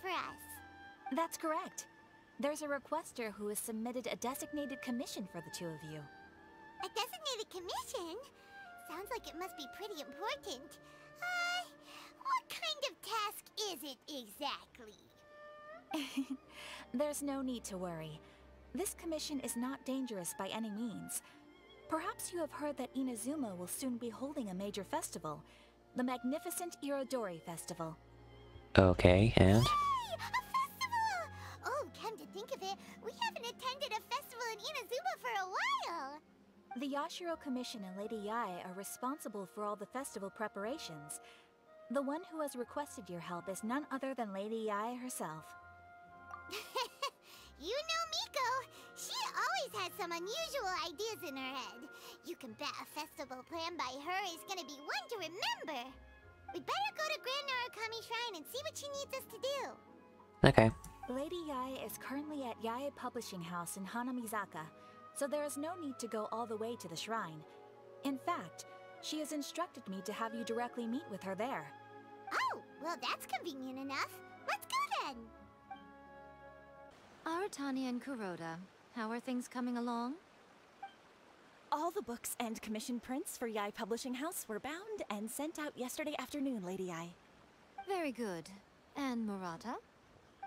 for us. That's correct. There's a requester who has submitted a designated commission for the two of you. A designated commission? Sounds like it must be pretty important. What kind of task is it exactly? There's no need to worry. This commission is not dangerous by any means. Perhaps you have heard that Inazuma will soon be holding a major festival, the magnificent Irodori Festival. Okay, and? Yay! A festival! Oh, come to think of it, we haven't attended a festival in Inazuma for a while! The Yashiro Commission and Lady Yae are responsible for all the festival preparations. The one who has requested your help is none other than Lady Yae herself. You know Miko, she always has some unusual ideas in her head. You can bet a festival planned by her is gonna be one to remember. We'd better go to Grand Narukami Shrine and see what she needs us to do. Okay. Lady Yae is currently at Yae Publishing House in Hanamizaka, so there is no need to go all the way to the shrine. In fact, she has instructed me to have you directly meet with her there. Oh, well that's convenient enough. Let's go then. Aratani and Kuroda, how are things coming along? All the books and commission prints for Yae Publishing House were bound and sent out yesterday afternoon, Lady Yae. Very good. And Murata?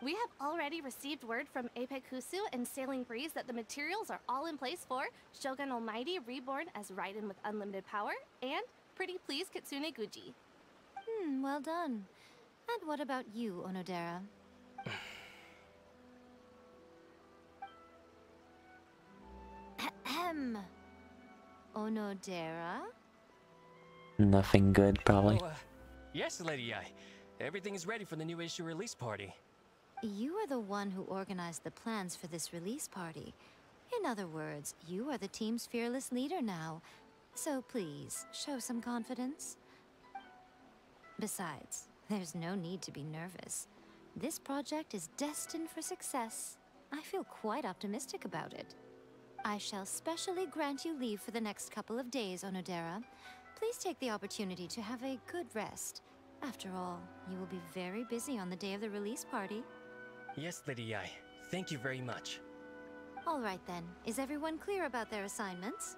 We have already received word from Apekusu and Sailing Breeze that the materials are all in place for Shogun Almighty Reborn as Raiden with Unlimited Power and Pretty Please Kitsune Guji. Well done. And what about you, Onodera? Ahem. Onodera? Nothing good, probably. Oh, yes, Lady Ai. Everything is ready for the new issue release party. You are the one who organized the plans for this release party. In other words, you are the team's fearless leader now. So please, show some confidence. Besides, there's no need to be nervous. This project is destined for success. I feel quite optimistic about it. I shall specially grant you leave for the next couple of days, Onodera. Please take the opportunity to have a good rest. After all, you will be very busy on the day of the release party. Yes, Lady Ai. Thank you very much. All right then. Is everyone clear about their assignments?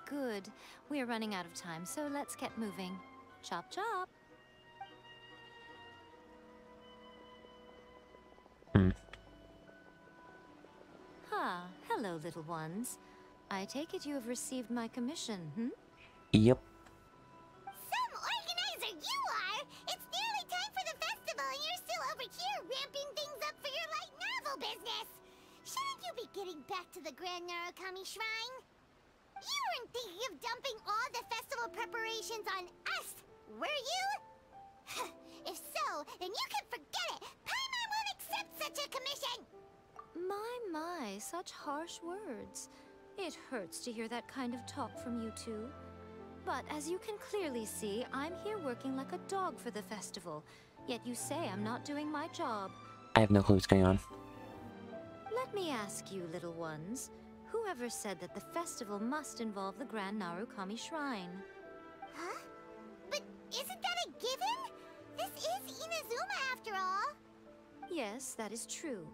Good. We are running out of time, so let's get moving. Chop chop! Hello, little ones. I take it you have received my commission, Yep. Some organizer you are! It's nearly time for the festival and you're still over here ramping things up for your light novel business! Shouldn't you be getting back to the Grand Narukami Shrine? You weren't thinking of dumping all the festival preparations on us, were you? If so, then you can forget it! Paimon won't accept such a commission! My, such harsh words. It hurts to hear that kind of talk from you two. But as you can clearly see, I'm here working like a dog for the festival. Yet you say I'm not doing my job. I have no clue what's going on. Let me ask you, little ones. Whoever said that the festival must involve the Grand Narukami Shrine? Huh? But isn't that a given? This is Inazuma after all. Yes, that is true.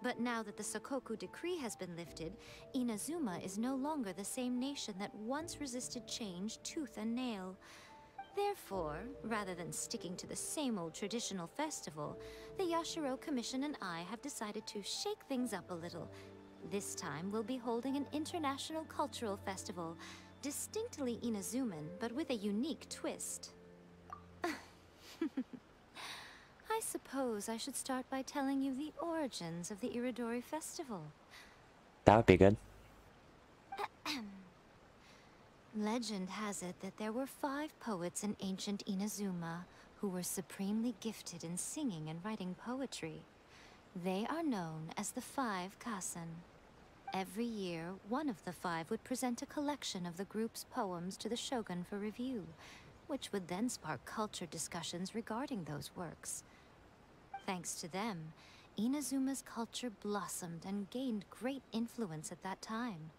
But now that the Sokoku decree has been lifted, Inazuma is no longer the same nation that once resisted change tooth and nail. Therefore, rather than sticking to the same old traditional festival, the Yashiro Commission and I have decided to shake things up a little. This time we'll be holding an international cultural festival, distinctly Inazuman, but with a unique twist. I suppose I should start by telling you the origins of the Irodori Festival. That would be good. Legend has it that there were 5 poets in ancient Inazuma who were supremely gifted in singing and writing poetry. They are known as the 5 Kasen. Every year, one of the 5 would present a collection of the group's poems to the shogun for review, which would then spark culture discussions regarding those works. Thanks to them, Inazuma's culture blossomed and gained great influence at that time.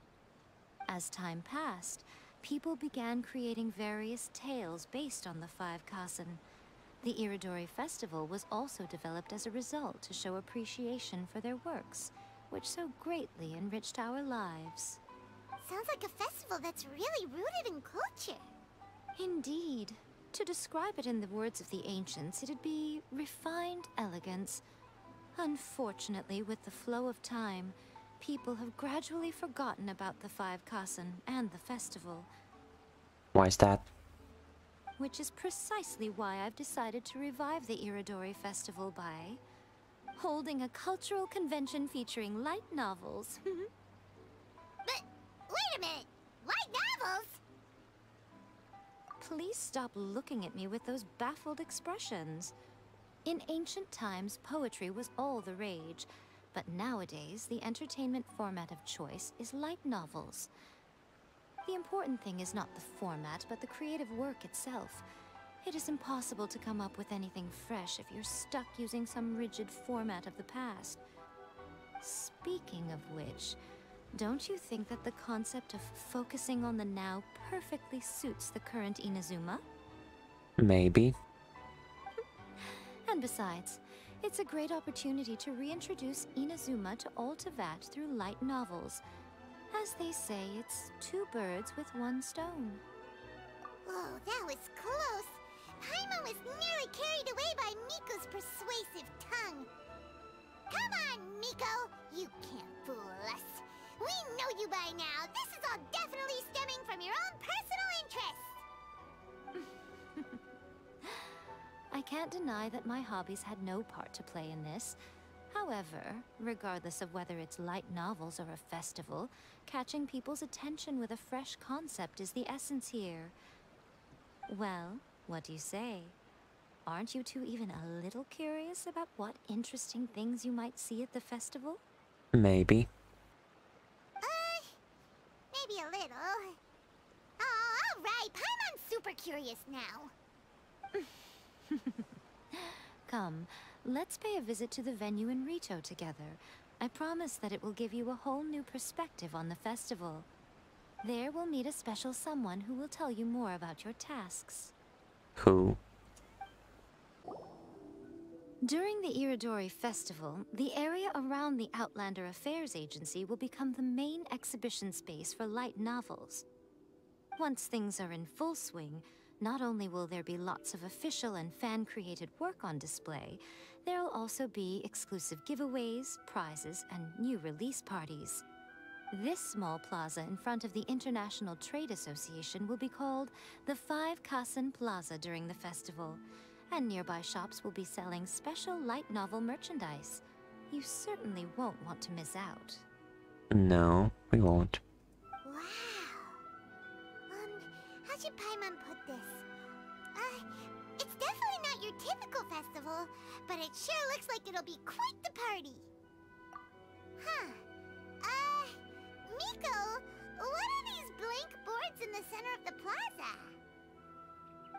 As time passed, people began creating various tales based on the 5 Kasen. The Irodori Festival was also developed as a result to show appreciation for their works, which so greatly enriched our lives. Sounds like a festival that's really rooted in culture. Indeed. To describe it in the words of the ancients, it'd be refined elegance. Unfortunately, with the flow of time, people have gradually forgotten about the Five Kasen and the festival. Why is that? Which is precisely why I've decided to revive the Irodori Festival by holding a cultural convention featuring light novels. But, wait a minute! Light novels? Please stop looking at me with those baffled expressions. In ancient times, poetry was all the rage, but nowadays, the entertainment format of choice is light novels. The important thing is not the format, but the creative work itself. It is impossible to come up with anything fresh if you're stuck using some rigid format of the past. Speaking of which, don't you think that the concept of focusing on the now perfectly suits the current Inazuma? Maybe. And besides, it's a great opportunity to reintroduce Inazuma to Ultivat through light novels. As they say, it's two birds with one stone. Whoa, that was close. Paimon was nearly carried away by Miko's persuasive tongue. Come on, Miko! You can't fool us. We know you by now. This is all definitely stemming from your own personal interest. I can't deny that my hobbies had no part to play in this. However, regardless of whether it's light novels or a festival, catching people's attention with a fresh concept is the essence here. Well, what do you say? Aren't you two even a little curious about what interesting things you might see at the festival? Maybe. Maybe a little. Oh, all right. Paimon's super curious now. Come, let's pay a visit to the venue in Rito together. I promise that it will give you a whole new perspective on the festival. There we'll meet a special someone who will tell you more about your tasks. Who? During the Irodori Festival, the area around the Outlander Affairs Agency will become the main exhibition space for light novels. Once things are in full swing, not only will there be lots of official and fan-created work on display, there'll also be exclusive giveaways, prizes, and new release parties. This small plaza in front of the International Trade Association will be called the Five Kasen Plaza during the festival, and nearby shops will be selling special light novel merchandise. You certainly won't want to miss out. No, we won't. Wow. How should Paimon put this? It's definitely not your typical festival, but it sure looks like it'll be quite the party. Huh. Miko, what are these blank boards in the center of the plaza?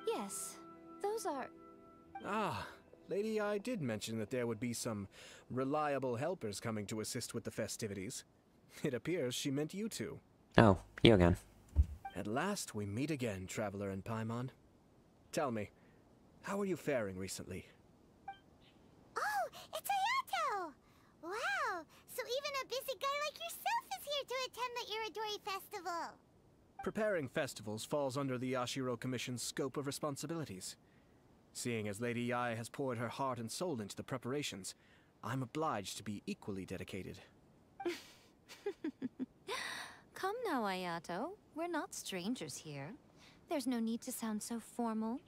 Yes, those are... Ah, Lady I did mention that there would be some reliable helpers coming to assist with the festivities. It appears she meant you two. Oh, you again. At last we meet again, Traveler and Paimon. Tell me, how are you faring recently? Oh, it's Ayato! Wow, so even a busy guy like yourself is here to attend the Irodori Festival. Preparing festivals falls under the Yashiro Commission's scope of responsibilities. Seeing as Lady Yae has poured her heart and soul into the preparations, I'm obliged to be equally dedicated. Come now, Ayato. We're not strangers here. There's no need to sound so formal.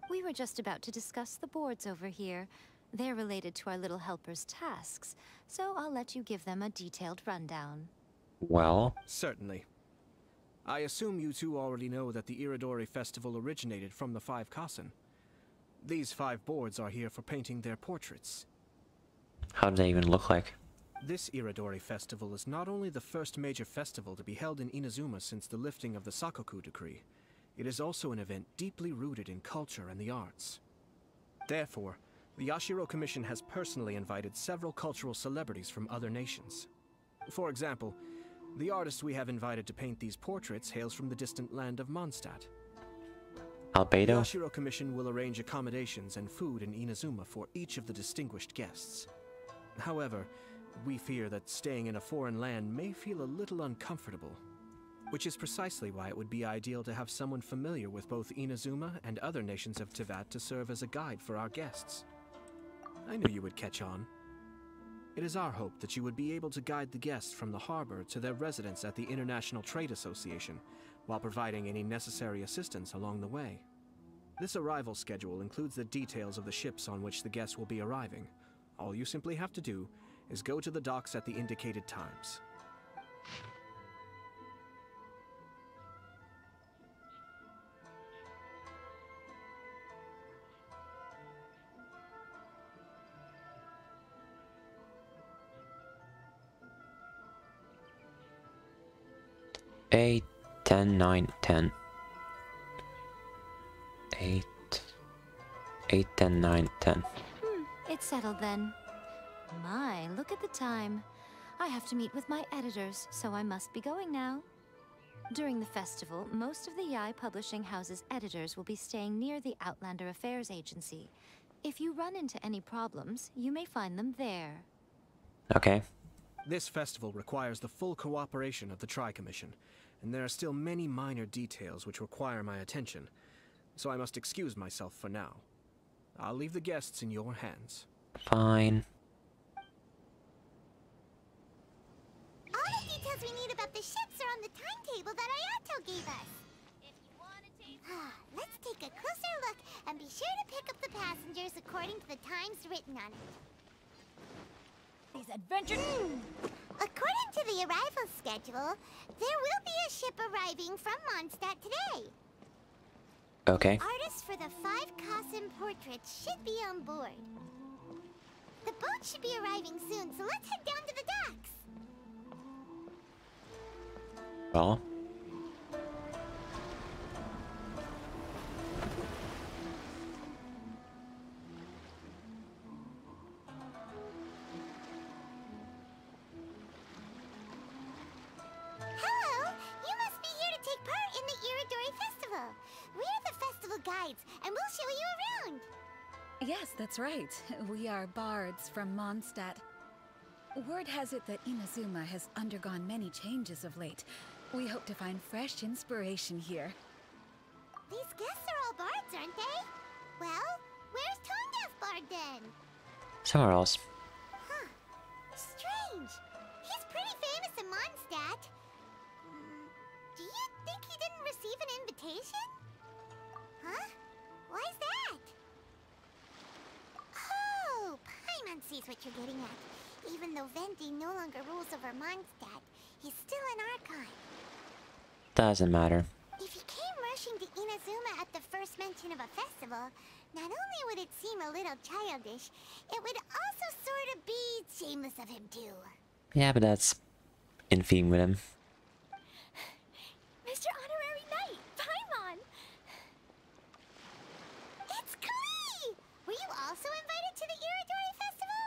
We were just about to discuss the boards over here. They're related to our little helper's tasks, so I'll let you give them a detailed rundown. Well? Certainly. I assume you two already know that the Irodori Festival originated from the Five Kasen. These 5 boards are here for painting their portraits. How do they even look like? This Irodori Festival is not only the first major festival to be held in Inazuma since the lifting of the Sakoku Decree, it is also an event deeply rooted in culture and the arts. Therefore, the Yashiro Commission has personally invited several cultural celebrities from other nations. For example, the artist we have invited to paint these portraits hails from the distant land of Mondstadt. The Albedo? Yashiro Commission will arrange accommodations and food in Inazuma for each of the distinguished guests. However, we fear that staying in a foreign land may feel a little uncomfortable, which is precisely why it would be ideal to have someone familiar with both Inazuma and other nations of Teyvat to serve as a guide for our guests. I knew you would catch on. It is our hope that you would be able to guide the guests from the harbor to their residence at the International Trade Association, while providing any necessary assistance along the way. This arrival schedule includes the details of the ships on which the guests will be arriving. All you simply have to do is go to the docks at the indicated times. Eight, 10, 9, 10. 8, 10, 9, 10. It's settled then. My, look at the time. I have to meet with my editors, so I must be going now. During the festival, most of the Yae Publishing House's editors will be staying near the Outlander Affairs Agency. If you run into any problems, you may find them there. Okay. This festival requires the full cooperation of the Tri-Commission, and there are still many minor details which require my attention, so I must excuse myself for now. I'll leave the guests in your hands. Fine. All the details we need about the ships are on the timetable that Ayato gave us. If you want to take... Let's take a closer look and be sure to pick up the passengers according to the times written on it. These adventures... According to the arrival schedule, there will be a ship arriving from Mondstadt today. Okay. Artists for the 5 Kasim portraits should be on board. The boat should be arriving soon, so let's head down to the docks. Well. Hello! You must be here to take part in the Irodori Festival. We're the festival guides, and we'll show you around. Yes, that's right. We are bards from Mondstadt. Word has it that Inazuma has undergone many changes of late. We hope to find fresh inspiration here. These guests are all bards, aren't they? Well, where's Tonga's bard then? Somewhere else. Huh. Strange. He's pretty famous in Mondstadt. Do you think he didn't receive an invitation? Huh? Why's that? Oh, Paimon sees what you're getting at. Even though Venti no longer rules over Mondstadt, he's still an Archon. Doesn't matter. If he came rushing to Inazuma at the first mention of a festival, not only would it seem a little childish, it would also sort of be shameless of him too. Yeah, but that's in theme with him. Mr. Honorary Knight, Paimon! It's Klee! Were you also invited to the Irodori Festival?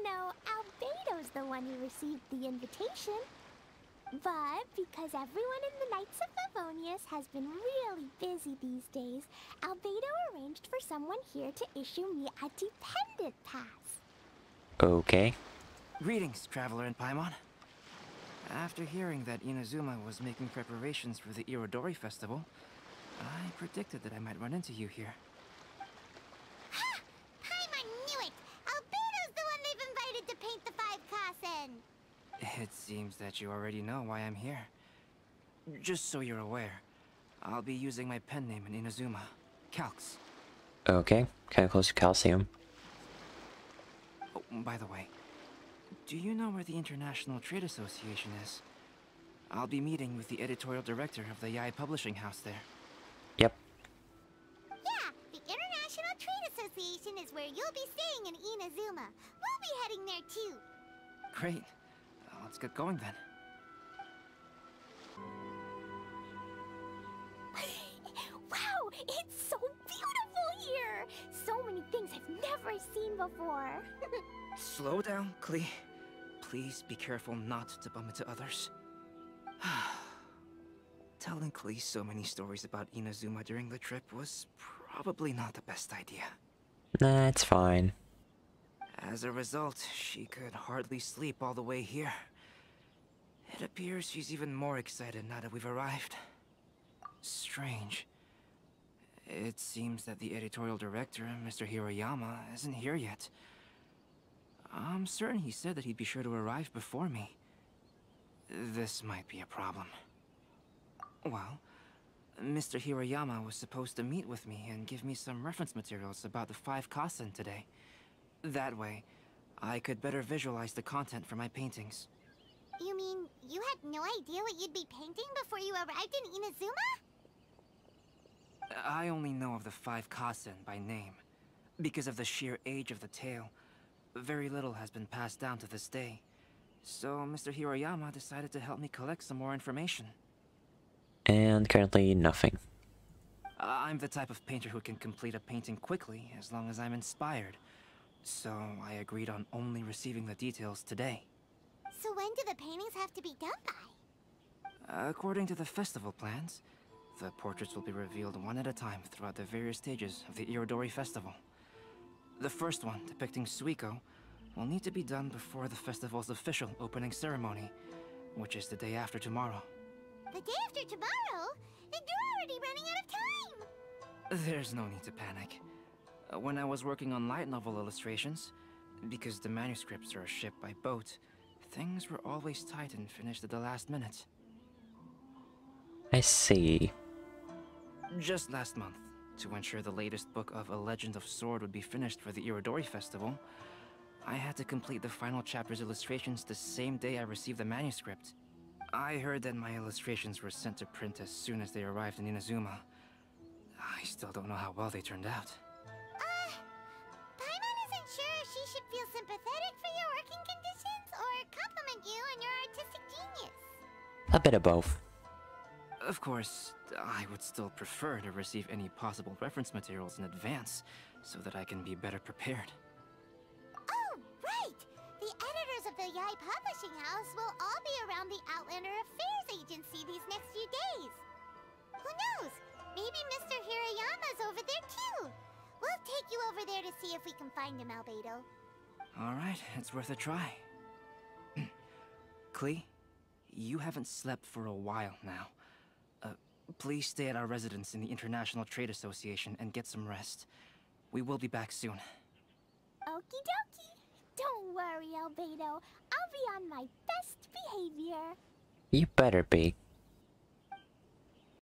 No, Albedo's the one who received the invitation. But because everyone in the Knights of Favonius has been really busy these days, Albedo arranged for someone here to issue me a dependent pass. Okay. Greetings, Traveler and Paimon. After hearing that Inazuma was making preparations for the Irodori Festival, I predicted that I might run into you here. Ha! Paimon knew it! Albedo's the one they've invited to paint the 5 Kasen! It seems that you already know why I'm here. Just so you're aware, I'll be using my pen name in Inazuma, Calx. Okay. Kinda close to Calcium. Oh, by the way, do you know where the International Trade Association is? I'll be meeting with the editorial director of the Yae Publishing House there. Yep. Yeah, the International Trade Association is where you'll be staying in Inazuma. We'll be heading there too. Great. Let's get going then. Wow, it's so beautiful here! So many things I've never seen before. Slow down, Klee. Please be careful not to bump into others. Telling Klee so many stories about Inazuma during the trip was probably not the best idea. Nah, it's fine. As a result, she could hardly sleep all the way here. It appears she's even more excited now that we've arrived. Strange. It seems that the editorial director, Mr. Hiroyama, isn't here yet. I'm certain he said that he'd be sure to arrive before me. This might be a problem. Well, Mr. Hiroyama was supposed to meet with me and give me some reference materials about the 5 Kasen today. That way, I could better visualize the content for my paintings. You mean you had no idea what you'd be painting before you arrived in Inazuma? I only know of the 5 Kasen by name. Because of the sheer age of the tale, very little has been passed down to this day. So Mr. Hiroyama decided to help me collect some more information. And currently nothing. I'm the type of painter who can complete a painting quickly as long as I'm inspired. So I agreed on only receiving the details today. So when do the paintings have to be done by? According to the festival plans, the portraits will be revealed one at a time throughout the various stages of the Irodori Festival. The first one, depicting Suiko, will need to be done before the festival's official opening ceremony, which is the day after tomorrow. The day after tomorrow? Then you're already running out of time! There's no need to panic. When I was working on light novel illustrations, because the manuscripts are shipped by boat, things were always tight and finished at the last minute. I see. Just last month, to ensure the latest book of A Legend of Sword would be finished for the Irodori Festival, I had to complete the final chapter's illustrations the same day I received the manuscript. I heard that my illustrations were sent to print as soon as they arrived in Inazuma. I still don't know how well they turned out. Paimon isn't sure if she should feel sympathetic for your working conditions or compliment you on your artistic genius. A bit of both. Of course, I would still prefer to receive any possible reference materials in advance, so that I can be better prepared. Oh, right! The editors of the Yai Publishing House will all be around the Outlander Affairs Agency these next few days. Who knows? Maybe Mr. Hirayama's over there too. We'll take you over there to see if we can find him, Albedo. Alright, it's worth a try. Klee, you haven't slept for a while now. Please stay at our residence in the International Trade Association and get some rest. We will be back soon. Okie dokie. Don't worry, Albedo. I'll be on my best behavior. You better be.